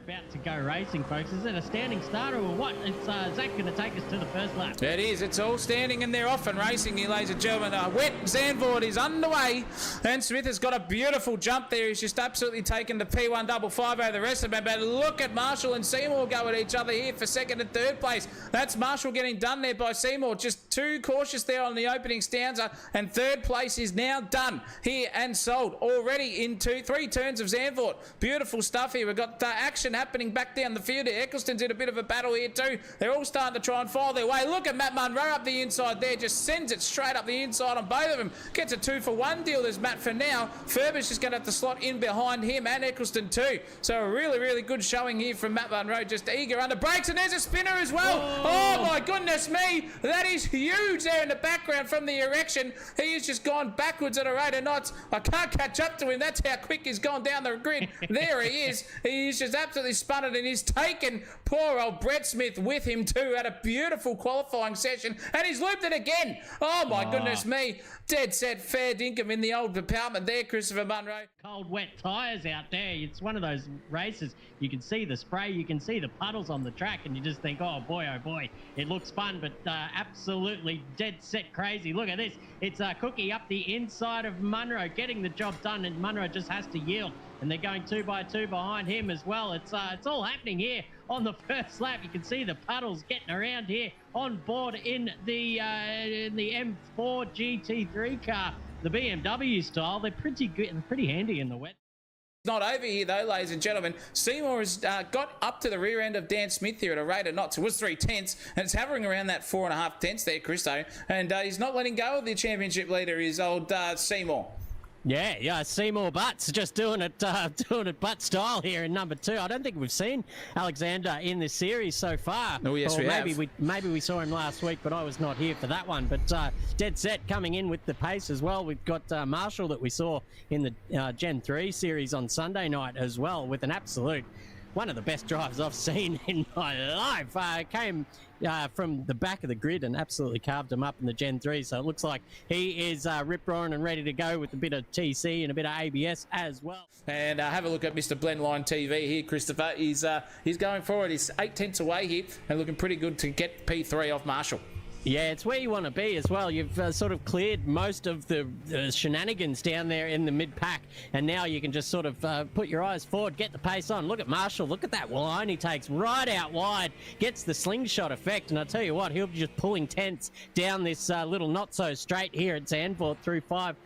about to go racing, folks. Is it a standing starter or what? It's Zach going to take us to the first lap. It is. It's all standing and they're off and racing here, ladies and gentlemen. Wet Zandvoort is underway, and Smith has got a beautiful jump there. He's just absolutely taken the P155 over the rest of them. But look at Marshall and Seymour go at each other here for second and third place. That's Marshall getting done there by Seymour. Just too cautious there on the opening stanza, and third place is now done here and sold already in three turns of Zandvoort. Beautiful stuff here. We've got action happening back down the field. Eccleston's in a bit of a battle here too. They're all starting to try and file their way. Look at Matt Munro up the inside there. Just sends it straight up the inside on both of them. Gets a 2-for-1 deal, there's Matt for now. Ferber's just going to have to slot in behind him and Eccleston too. So a really, really good showing here from Matt Munro. Just eager under brakes, and there's a spinner as well. Whoa. Oh my goodness me. That is huge there in the background from the erection. He has just gone backwards at a rate of knots. I can't catch up to him. That's how quick he's gone down the grid. There he is. He's just absolutely spun it, and he's taken poor old Brett Smith with him too. Had a beautiful qualifying session, and he's looped it again. Oh my goodness me. Dead set fair dinkum in the old department there, Christopher Munro. Cold wet tyres out there. It's one of those races. You can see the spray, you can see the puddles on the track, and you just think, oh boy, it looks fun, but absolutely dead set crazy. Look at this. It's Cookie up the inside of Munro, getting the job done, and Munro just has to yield. And they're going 2 by 2 behind him as well. It's all happening here on the first lap. You can see the puddles getting around here on board in the M4 GT3 car, the BMW style. They're pretty good and pretty handy in the wet. Not over here though, ladies and gentlemen. Seymour has got up to the rear end of Dan Smith here at a rate of knots. It was 3/10, and it's hovering around that 4.5 tenths there, Christo. And he's not letting go of the championship leader, is old Seymour. Yeah, Seymour Butts just doing it butt style here in number 2. I don't think we've seen Alexander in this series so far. Oh yes, maybe we saw him last week, but I was not here for that one. But dead set coming in with the pace as well. We've got Marshall that we saw in the Gen 3 series on Sunday night as well, with an absolute one of the best drives I've seen in my life. Came from the back of the grid and absolutely carved him up in the Gen 3. So it looks like he is rip-roaring and ready to go with a bit of TC and a bit of ABS as well. And have a look at Mr. Blendline TV here, Christopher. He's going forward. He's 8 tenths away here and looking pretty good to get P3 off Marshall. Yeah, it's where you want to be as well. You've sort of cleared most of the shenanigans down there in the mid-pack, and now you can just sort of put your eyes forward, get the pace on. Look at Marshall. Look at that line he takes right out wide, gets the slingshot effect, and I tell you what, he'll be just pulling tenths down this little not-so-straight here at Zandvoort through 5,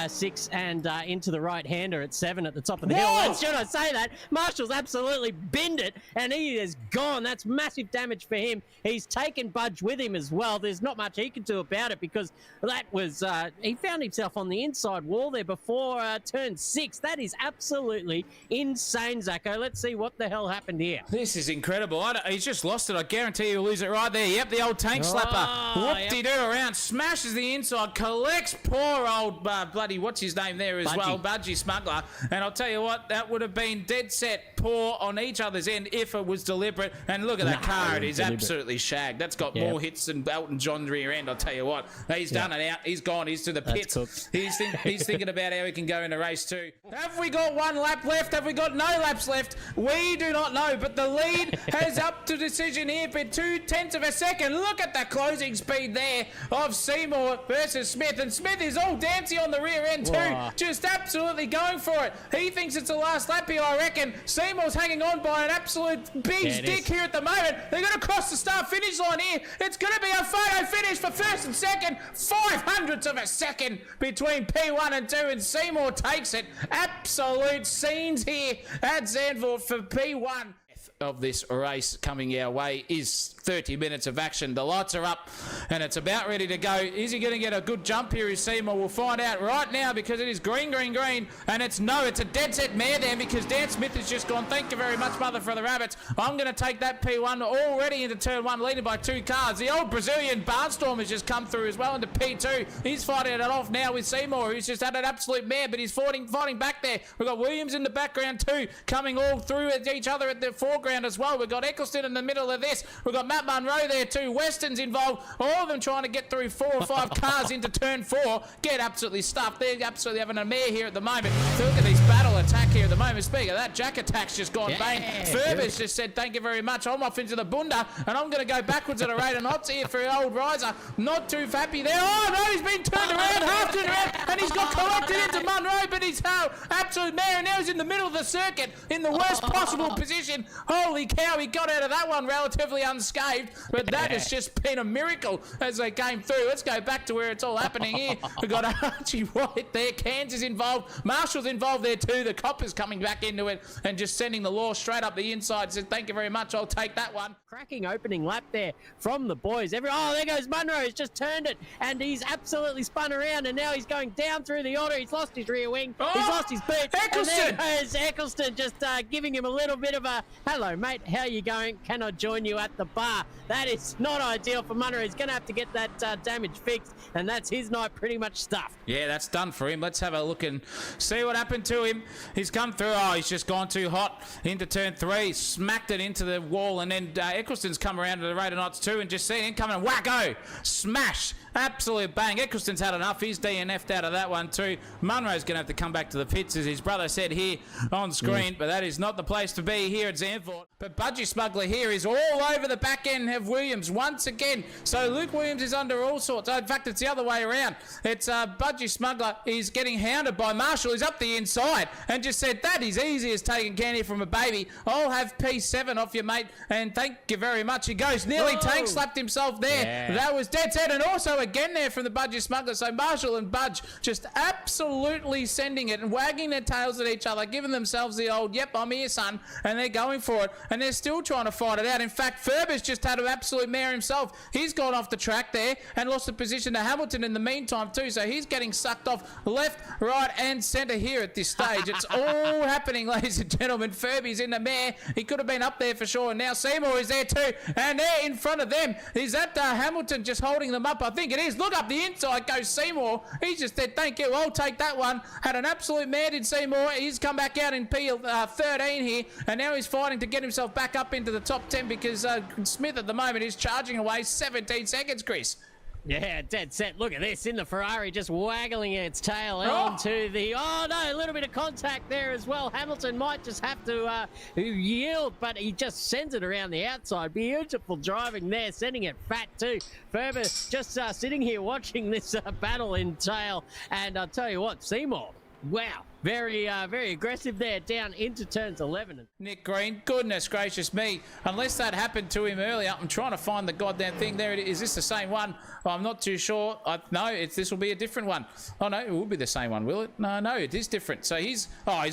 6, and into the right-hander at 7 at the top of the hill. And should I say that? Marshall's absolutely binned it, and he is gone. That's massive damage for him. He's taken Budge with him as well. There's not much he can do about it, because that was he found himself on the inside wall there before turn 6. That is absolutely insane, Zacko. Let's see what the hell happened here. This is incredible. He's just lost it. I guarantee he'll lose it right there. Yep, the old tank slapper. Whoop-de-doo around, smashes the inside, collects poor old bloody, what's his name there as well, Budgie Smuggler. And I'll tell you what, that would have been dead set poor on each other's end if it was deliberate. And look at that car. It is absolutely shagged. That's got more hits than Elton John's rear end, I'll tell you what. He's done it out. He's gone. He's to the pits. He's thinking about how he can go in a race too. Have we got 1 lap left? Have we got no laps left? We do not know, but the lead has up to decision here for 2/10 of a second. Look at the closing speed there of Seymour versus Smith, and Smith is all dancy on the rear end too. Just absolutely going for it. He thinks it's the last lap here, I reckon. Seymour's hanging on by an absolute big stick here at the moment. They're going to cross the start-finish line here. It's going to be a photo finish for first and second. 0.05 of a second between P1 and 2, and Seymour takes it. Absolute scenes here at Zandvoort for P1. Of this race coming our way is 30 minutes of action. The lights are up and it's about ready to go. Is he going to get a good jump here, is Seymour? We'll find out right now, because it is green, and it's a dead set mare there, because Dan Smith has just gone, thank you very much, mother, for the rabbits. I'm going to take that P1 already into turn 1, leading by 2 cars. The old Brazilian Barnstorm has just come through as well into P2. He's fighting it off now with Seymour, who's just had an absolute mare, but he's fighting back there. We've got Williams in the background too, coming all through at each other at the foreground. foreground as well. We've got Eccleston in the middle of this. We've got Matt Munro there too. Weston's involved. All of them trying to get through 4 or 5 cars into turn 4. Get absolutely stuffed. They're absolutely having a mare here at the moment. So look at this battle attack here at the moment. Speaking of that, Jack Attack's just gone bang. Ferber's just said, thank you very much. I'm off into the bunda, and I'm going to go backwards at a rate of knots here for an old riser. Not too happy there. Oh, no, he's been turned around, half turned around, and he's got collected into Munro, but he's absolute mare, and now he's in the middle of the circuit in the worst possible position. Holy cow, he got out of that one relatively unscathed, but that has just been a miracle as they came through. Let's go back to where it's all happening here. We've got Archie White there. Cairns is involved. Marshall's involved there too. The Copper's coming back into it and just sending the Law straight up the inside. Says, thank you very much. I'll take that one. Cracking opening lap there from the boys. Oh, there goes Munro. He's just turned it, and he's absolutely spun around, and now he's going down through the order. He's lost his rear wing. Oh, he's lost his boot. Eccleston! And there goes Eccleston, just giving him a little bit of a, hello, mate, how you going? Can I join you at the bar? That is not ideal for Munro. He's going to have to get that damage fixed, and that's his night pretty much stuffed. Yeah, that's done for him. Let's have a look and see what happened to him. He's come through. Oh, he's just gone too hot into turn 3, smacked it into the wall, and then Eccleston's come around to the rate of knots too, and just seen him coming, wacko, smash, absolute bang. Eccleston's had enough. He's DNF'd out of that one too. Munro's going to have to come back to the pits, as his brother said here on screen, but that is not the place to be here at Zandvoort. But Budgie Smuggler here is all over the back end of Williams once again. So Luke Williams is under all sorts. In fact, it's the other way around. It's Budgie Smuggler is getting hounded by Marshall. He's up the inside and just said, that is easy as taking candy from a baby. I'll have P7 off you, mate, and thank you very much. He goes, nearly tank slapped himself there. Yeah. That was dead set. And also again there from the Budgie Smuggler. So Marshall and Budge just absolutely sending it and wagging their tails at each other, giving themselves the old, yep, I'm here, son, and they're going for it. And they're still trying to fight it out. In fact, Ferber's just had an absolute mare himself. He's gone off the track there and lost the position to Hamilton in the meantime too. So he's getting sucked off left, right, and centre here at this stage. It's all happening, ladies and gentlemen. Ferby's in the mare. He could have been up there for sure. And now Seymour is there too. And there in front of them, is that Hamilton just holding them up? I think it is. Look up the inside goes Seymour. He just said, thank you, I'll take that one. Had an absolute mare, did Seymour. He's come back out in P13 here. And now he's fighting to get himself back up into the top 10 because Smith at the moment is charging away 17 seconds, Chris. Yeah, dead set. Look at this in the Ferrari, just waggling its tail onto the... Oh, no, a little bit of contact there as well. Hamilton might just have to yield, but he just sends it around the outside. Beautiful driving there, sending it fat too. Ferber just sitting here watching this battle in tail. And I'll tell you what, Seymour, wow. Very aggressive there, down into turns 11. Nick Green, goodness gracious me. Unless that happened to him earlier, I'm trying to find the goddamn thing. There it is. Is this the same one? Well, I'm not too sure. No, this will be a different one. Oh, no, it will be the same one, will it? No, it is different. So he's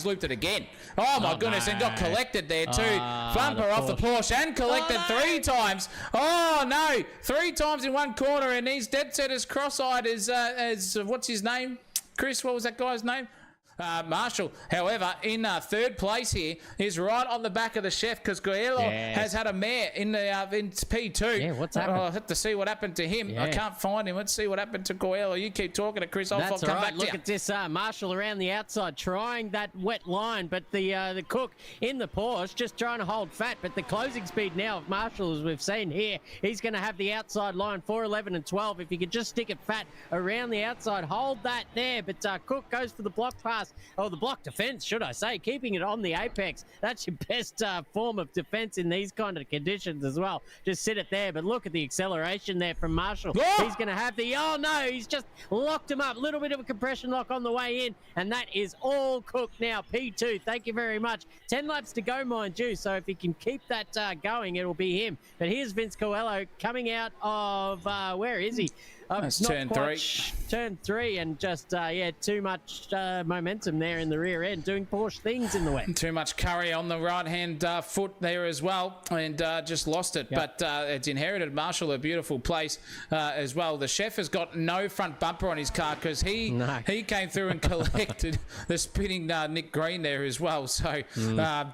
looped it again. Oh, my goodness, and got collected there too. Bumper off the Porsche and collected 3 times. Oh, no, 3 times in one corner, and he's dead set as cross-eyed as what's his name? Chris, what was that guy's name? Marshall, however, in 3rd place here is right on the back of the chef because Coelho has had a mare in P2. Yeah, what's happened? I'll have to see what happened to him. I can't find him. Let's see what happened to Coelho. You keep talking to Chris. I'll come back to you. Look at this Marshall around the outside trying that wet line, but the cook in the Porsche just trying to hold fat. But the closing speed now of Marshall, as we've seen here, he's going to have the outside line 4, 11 and 12. If you could just stick it fat around the outside, hold that there. But Cook goes for the block pass. Oh, the block defense, should I say, keeping it on the apex. That's your best form of defense in these kind of conditions as well. Just sit it there, but look at the acceleration there from Marshall. He's going to have the, oh no, he's just locked him up. Little bit of a compression lock on the way in, and that is all Cook now. P2, thank you very much. 10 laps to go, mind you, so if he can keep that going, it'll be him. But here's Vince Coelho coming out of, where is he? That's turn 3. Turn 3, and just, too much momentum there in the rear end, doing Porsche things in the wet. Too much curry on the right-hand foot there as well, and just lost it. Yep. But it's inherited Marshall a beautiful place as well. The chef has got no front bumper on his car because he came through and collected the spinning Nick Green there as well. So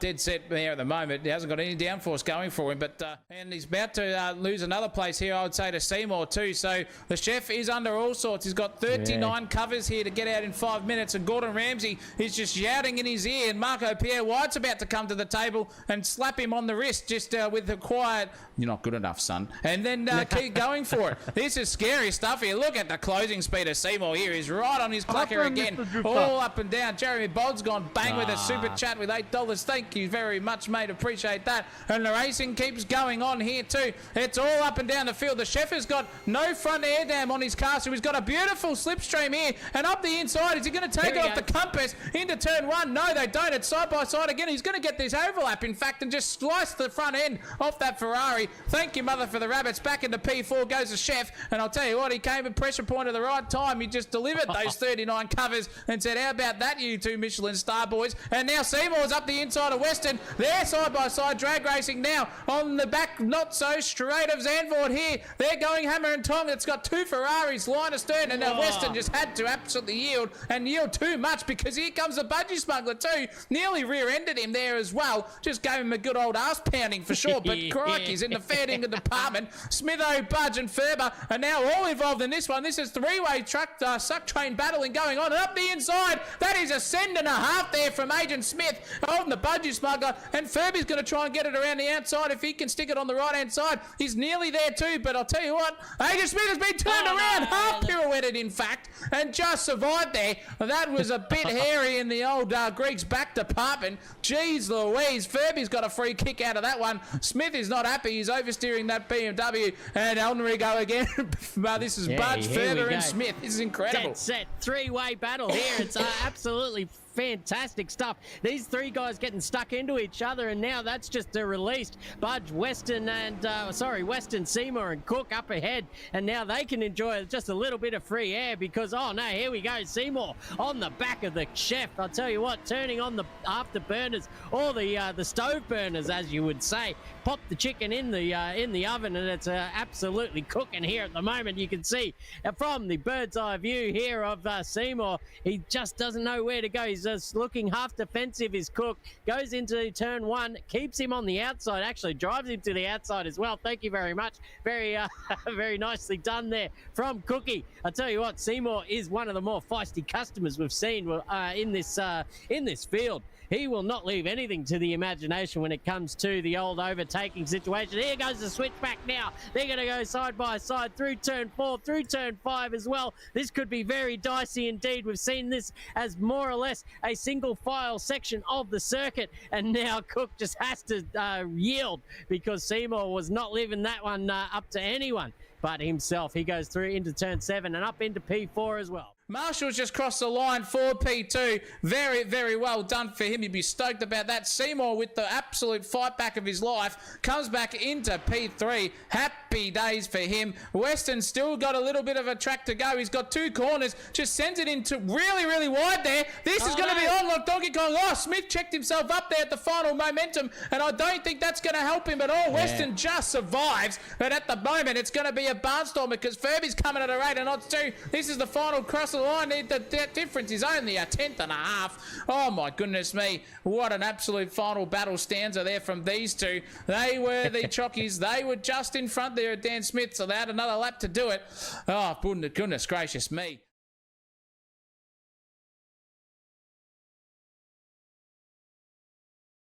dead set there at the moment. He hasn't got any downforce going for him, but and he's about to lose another place here, I would say, to Seymour too. So the Chef is under all sorts. He's got 39 covers here to get out in 5 minutes, and Gordon Ramsay is just shouting in his ear, and Marco Pierre White's about to come to the table and slap him on the wrist just with the quiet, "You're not good enough, son," and then keep going for it. This is scary stuff here. Look at the closing speed of Seymour here. He's right on his clicker again, all up and down. Jeremy Bodd's gone bang with a super chat with $8. Thank you very much, mate. Appreciate that. And the racing keeps going on here too. It's all up and down the field. The Chef has got no front air dam on his car, so he's got a beautiful slipstream here. And up the inside, is he going to take it off the compass into turn one? No, they don't. It's side by side again. He's going to get this overlap, in fact, and just slice the front end off that Ferrari. Thank you, mother, for the rabbits. Back into P4 goes the Chef. And I'll tell you what, he came at pressure point at the right time. He just delivered those 39 covers and said, "How about that, you two Michelin star boys?" And now Seymour's up the inside of Weston. They're side by side drag racing now on the back, not so straight of Zandvoort here. They're going hammer and tong. It's got two Ferraris line astern, and now Weston just had to absolutely yield, and yield too much, because here comes the budgie smuggler too. Nearly rear-ended him there as well. Just gave him a good old ass pounding for sure. But crikey's in the fair dinkum department. Smitho, Budge and Ferber are now all involved in this one. This is three-way truck suck train battling going on, and up the inside, that is a send and a half there from Agent Smith holding the budgie smuggler, and Furby's going to try and get it around the outside. If he can stick it on the right-hand side, he's nearly there too. But I'll tell you what, Agent Smith has been turned around, half pirouetted in fact, and just survived there. That was a bit hairy in the old Greek's back department. Jeez Louise, Furby's got a free kick out of that one. Smith is not happy. He's oversteering that BMW, and Elnry go again. This is Budge, Ferber and Smith. This is incredible. Dead set, three-way battle here. It's absolutely fantastic stuff. These three guys getting stuck into each other, and now that's just released. Budge, Weston, and Weston, Seymour, and Cook up ahead, and now they can enjoy just a little bit of free air, because oh no, here we go, Seymour on the back of the Chef. I'll tell you what, turning on the afterburners, or the stove burners, as you would say. Pop the chicken in the oven, and it's absolutely cooking here at the moment. You can see from the bird's eye view here of Seymour, he just doesn't know where to go. He's just looking half defensive. His Cook goes into turn one, keeps him on the outside, actually drives him to the outside as well. Thank you very much. Very very nicely done there from Cookie. I tell you what, Seymour is one of the more feisty customers we've seen in this field. He will not leave anything to the imagination when it comes to the old overtaking situation. Here goes the switchback now. They're going to go side by side through turn 4, through turn 5 as well. This could be very dicey indeed. We've seen this as more or less a single file section of the circuit, and now Cook just has to yield, because Seymour was not leaving that one up to anyone but himself. He goes through into turn 7 and up into P4 as well. Marshall's just crossed the line for P2. Very, very well done for him. He'd be stoked about that. Seymour, with the absolute fight back of his life, comes back into P3. Happy days for him. Weston still got a little bit of a track to go. He's got two corners. Just sends it into really, really wide there. This is going to be on like Donkey Kong. Oh, Smith checked himself up there at the final momentum, and I don't think that's going to help him at all. Weston just survives, but at the moment, it's going to be a barnstormer, because Furby's coming at a rate of knots too. This is the final cross the line. The difference is only a tenth and a half. Oh my goodness me, what an absolute final battle stanza there from these two. They were the chockies. They were just in front there of Dan Smith, so they had another lap to do it. Oh goodness gracious me.